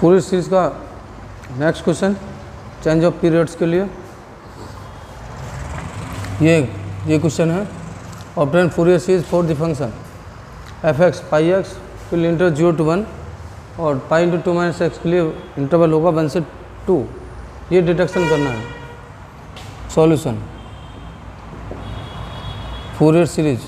पूरी सीरीज का next question change of periods के लिए ये क्वेश्चन है। Obtain Fourier series for the function F x pi x के लिए इंटरवल 0 to 1 और पाई इंटू 2 माइनस एक्स के लिए इंटरवल होगा 1 से 2। ये डिडक्शन करना है। Solution Fourier series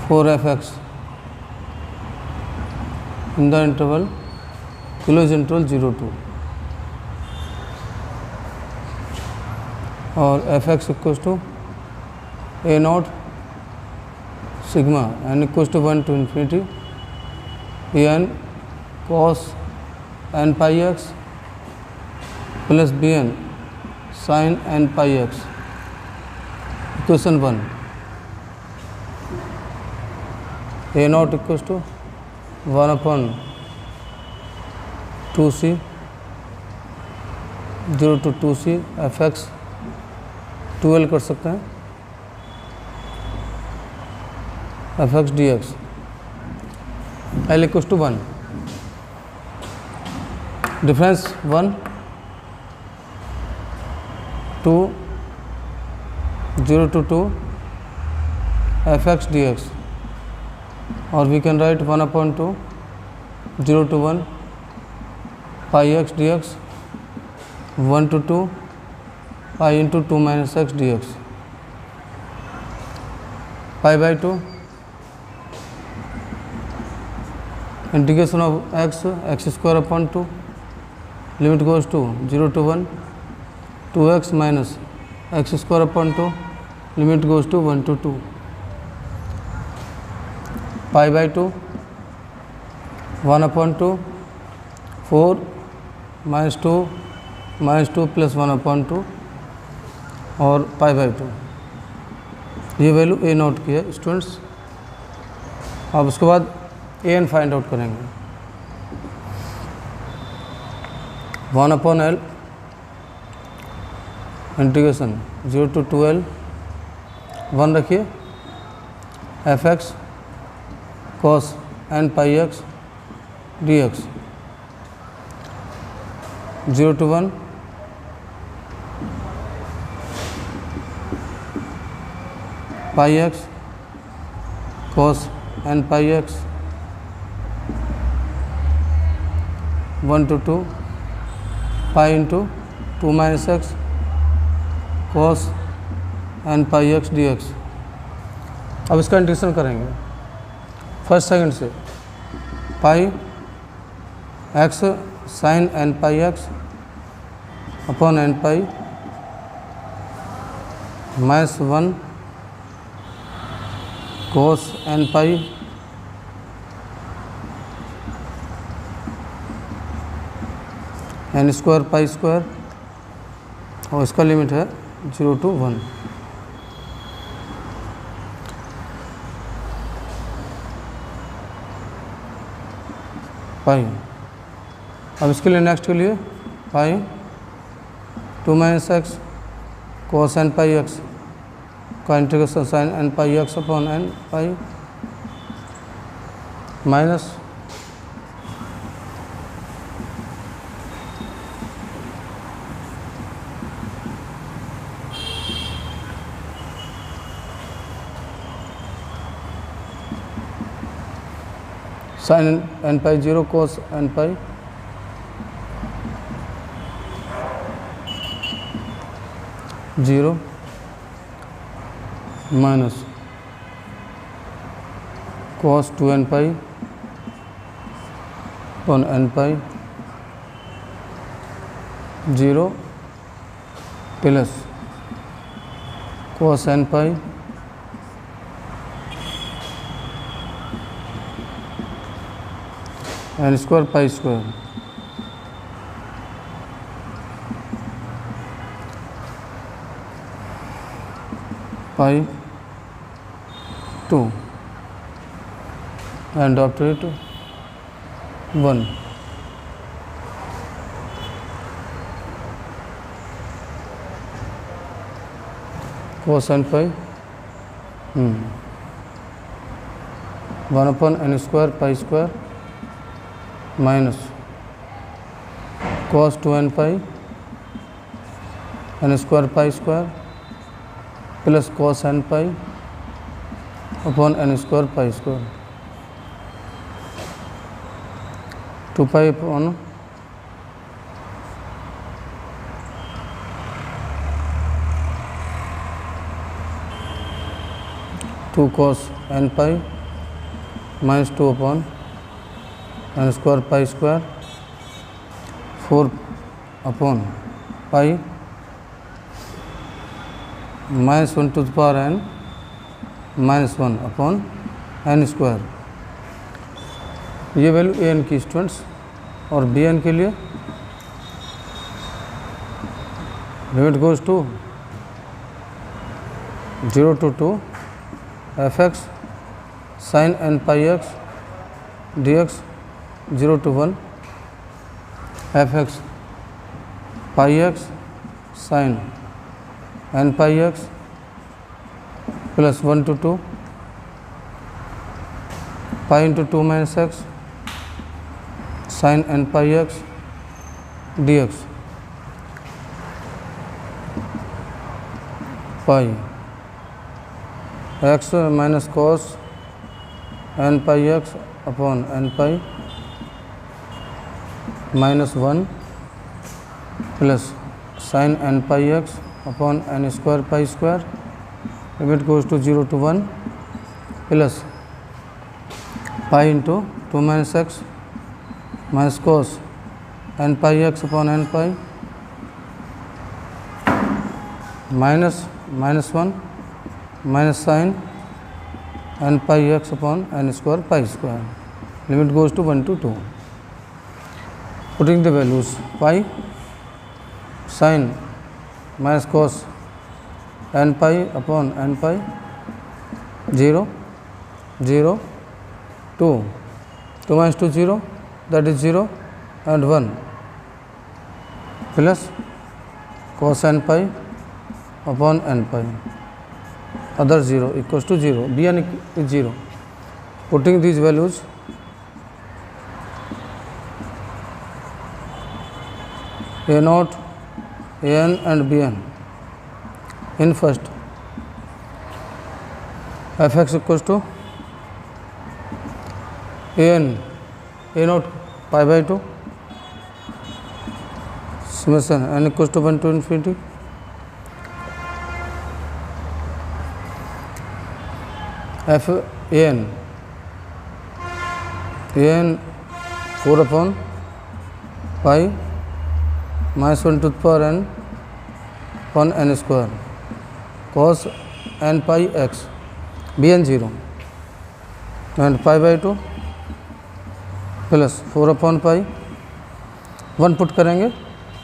for F X in the interval close interval 0 to और F X equals to A not sigma N equals to 1 to infinity A N cos N pi X plus B N sine N pi X. Equation 1 A not equals to 1/2c 0 to 2c F X 2l कर सकते हैं F x D X L equals to 1 difference 1 2 0 to 2 f x D x और we can write 1/2 0 to 1 pi x D x 1 to 2 pi into 2 minus x D x pi by 2 integration of x square upon 2 limit goes to 0 to 1 2x minus x square upon 2 limit goes to 1 to 2 pi by 2 1/2 4 minus 2 plus 1/2 और पाई by 2। ये value ए note की है students. अब उसके बाद A N find out करेंगे। 1/L integration 0 to 2L 1 रखिए f x cos N pi x D x 0 to 1 pi x cos N pi x 1 to 2 pi into 2 minus x cos N pi x D x. अब इसका integration करेंगे first second से pi x sine N pi x upon N pi minus 1 cos N pi N square pi square और इसका limit है 0 to 1। पाई अब इसके लिए नेक्स्ट के लिए pi 2 minus X cos N pi X का integration sine N pi x upon N pi minus sine N pi 0 cos N pi zero minus cos 2 N pi upon N pi 0 plus cos N pi N square pi square pi 2 and after it 1 cos and pi 1/n² pi square minus cos 2n pi n² pi square plus cos n pi upon n² pi square 2 pi upon 2 cos n pi minus 2 upon n² pi square 4 upon pi -1 to the power n -1 upon n²। ये value an की students, और bn के लिए limit goes to 0 to 2 fx sin n pi x dx 0 to 1 fx pi x sin n pi x plus 1 to 2 pi into 2 minus x sin n pi x dx pi x minus cos n pi x upon n pi minus 1 plus sin n pi x upon n² pi square, limit goes to 0 to 1 plus pi into 2 minus x minus cos n pi x upon n pi minus 1 minus sin n pi x upon n² pi square, limit goes to 1 to 2. Putting the values, pi sin minus cos n pi upon n pi 0 0 2 2 minus 2 0, that is 0 and 1 plus cos n pi upon n pi other 0 equals to 0, bn is 0. Putting these values, a0, an and bn in first fx equals to an a0 pi by 2 summation n equals to 1 to infinity f an 4 upon pi minus 1 to the power n upon n² cos n pi x bn 0 and pi by 2 plus 4 upon pi 1 put करेंगे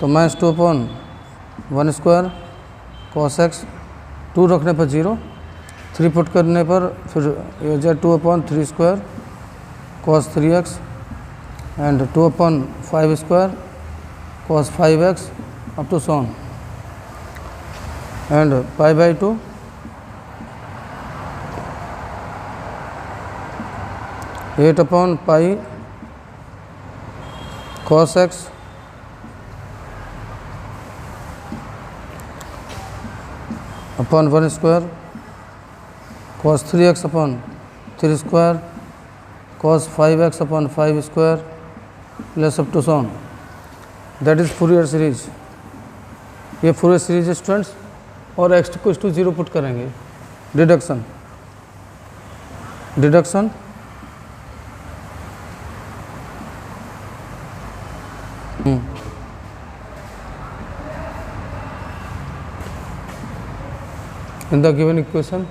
तो -2 upon 1² cos x 2 रखने पर 0, 3 put करने पर फिर 2 upon 3² cos 3x and 2 upon 5² cos 5x up to so on and pi by 2 8 upon pi cos x upon 1² cos 3x upon 3² cos 5x upon 5² plus up to so on. That is Fourier series. ये Fourier series students, और x को 0 put करेंगे, deduction in the given equation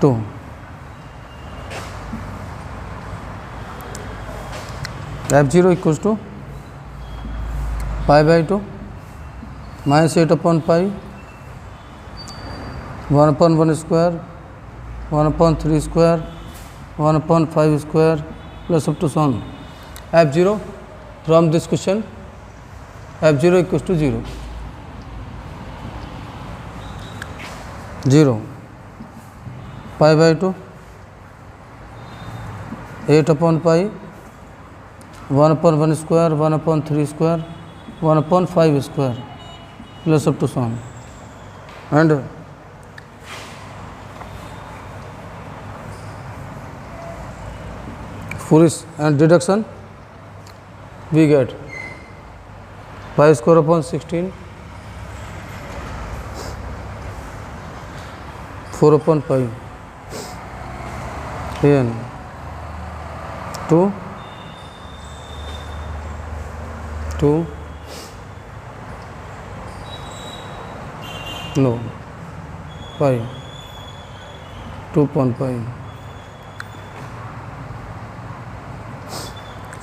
2 f0 equals to pi by 2 minus 8 upon pi 1 upon 1², 1 upon 3², 1 upon 5² plus up to so on. f0 from this question, f0 equals to 0 0 pi by 2 8/पाई 1/1 square 1/3 square 1/5 square plus up to sum and Fourier and deduction we get pi square upon 16 4/pi n 2 no pi 2/pi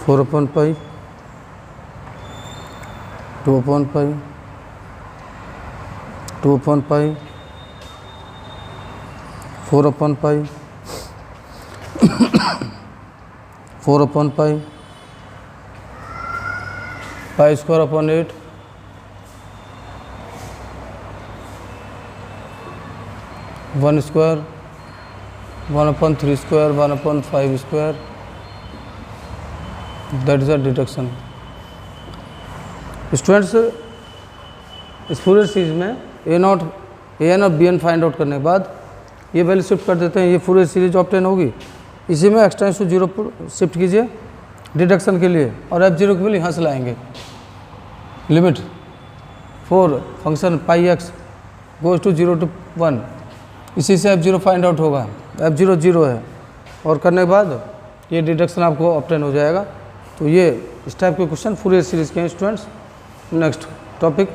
4/pi 2/pi 2/pi 4/pi 4/pi pi square upon 8 1 square 1/3 square 1/5 square that is a deduction. Students इस Fourier series में A0 AN और BN find out करने के बाद ये value shift कर देते हैं, ये फूरियर सीरीज ऑब्टेन होगी। इसी में x → 0 शिफ्ट कीजिए डिडक्शन के लिए और f0 की वैल्यू यहाँ से लाएंगे। Limit 4 function pi x goes to 0 to 1, इसी से f0 फाइंड आउट होगा। f0 0 है और करने के बाद ये डिडक्शन आपको ऑब्टेन हो जाएगा। तो ये इस टाइप के क्वेश्चन फूरियर सीरीज के हैं स्टूडेंट्स। Next topic